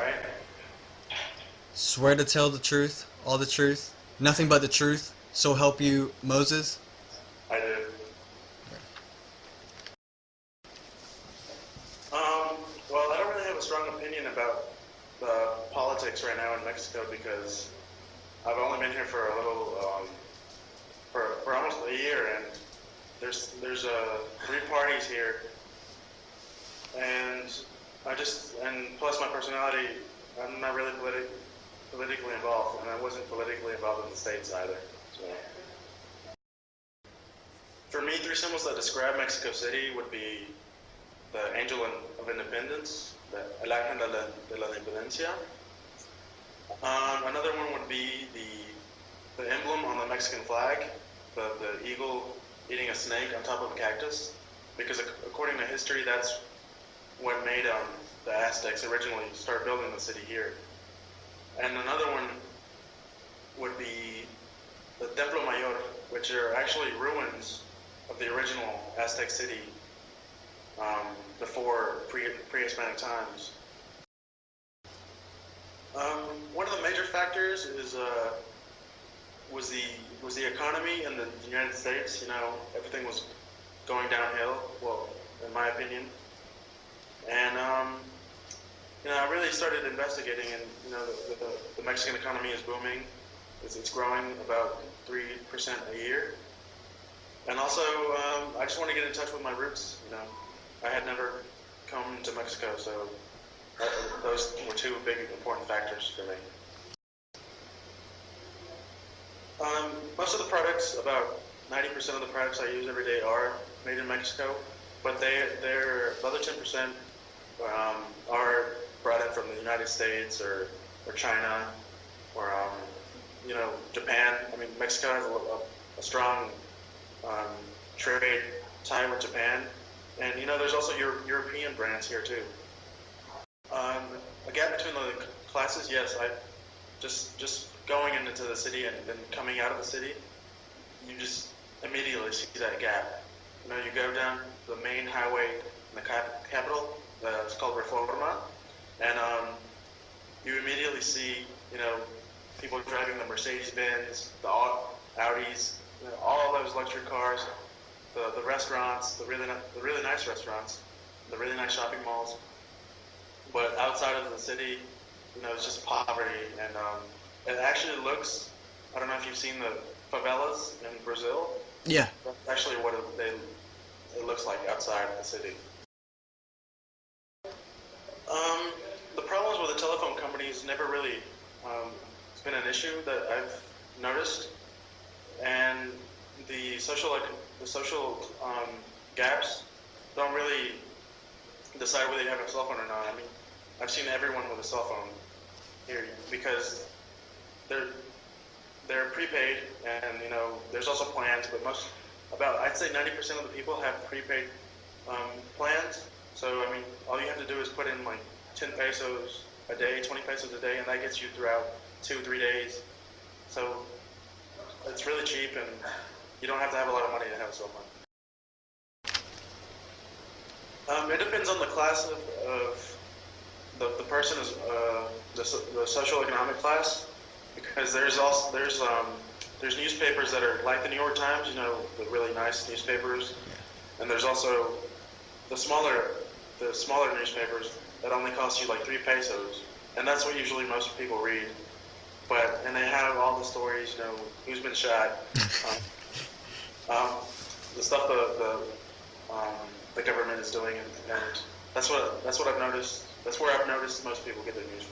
right? Swear to tell the truth, all the truth, nothing but the truth, so help you Moses. I do. Well, I don't really have a strong opinion about the politics right now in Mexico because I've only been here for a little, for almost a year, and there's three parties here, and and plus my personality, I'm not really politically involved, and I wasn't politically involved in the States either. So, for me, three symbols that describe Mexico City would be the Angel of Independence, the El Ángel de la Independencia. Another one would be the emblem on the Mexican flag, the eagle eating a snake on top of a cactus, because according to history, that's what made the Aztecs originally start building the city here. And another one would be the Templo Mayor, which are actually ruins of the original Aztec city before pre-Hispanic times. One of the major factors was the economy in the United States. You know, everything was going downhill. Well, in my opinion, and I really started investigating, and the Mexican economy is booming. It's growing about 3% a year. And also, I just want to get in touch with my roots. I had never come to Mexico, so those were two big important factors for me. Most of the products, about 90% of the products I use every day are made in Mexico, but the other 10% are brought in from the United States or China or Japan. I mean, Mexico has a strong trade tie with Japan, and there's also European brands here too. A gap between the classes, yes. I just going into the city and then coming out of the city, you just immediately see that gap. You go down the main highway in the capital, it's called Reforma, and you immediately see people driving the Mercedes-Benz, the Audis, all those luxury cars, the restaurants, the really nice restaurants, the really nice shopping malls. But outside of the city, it's just poverty, and it actually looks. I don't know if you've seen the favelas in Brazil. Yeah. That's actually what it looks like outside the city. The problems with the telephone companies never really. It's been an issue that I've noticed, and the social gaps don't really decide whether you have a cell phone or not. I mean, I've seen everyone with a cell phone here because they're prepaid, and there's also plans, but I'd say 90% of the people have prepaid plans. So I mean, all you have to do is put in like 10 pesos a day, 20 pesos a day, and that gets you throughout 2-3 days. So it's really cheap, and you don't have to have a lot of money to have a cell phone. It depends on the class of the person is the social economic class, because there's newspapers that are like the New York Times, the really nice newspapers, and there's also the smaller newspapers that only cost you like 3 pesos, and that's what usually most people read. And they have all the stories, who's been shot, the stuff the government is doing, and that's what I've noticed. That's where I've noticed most people get their news from.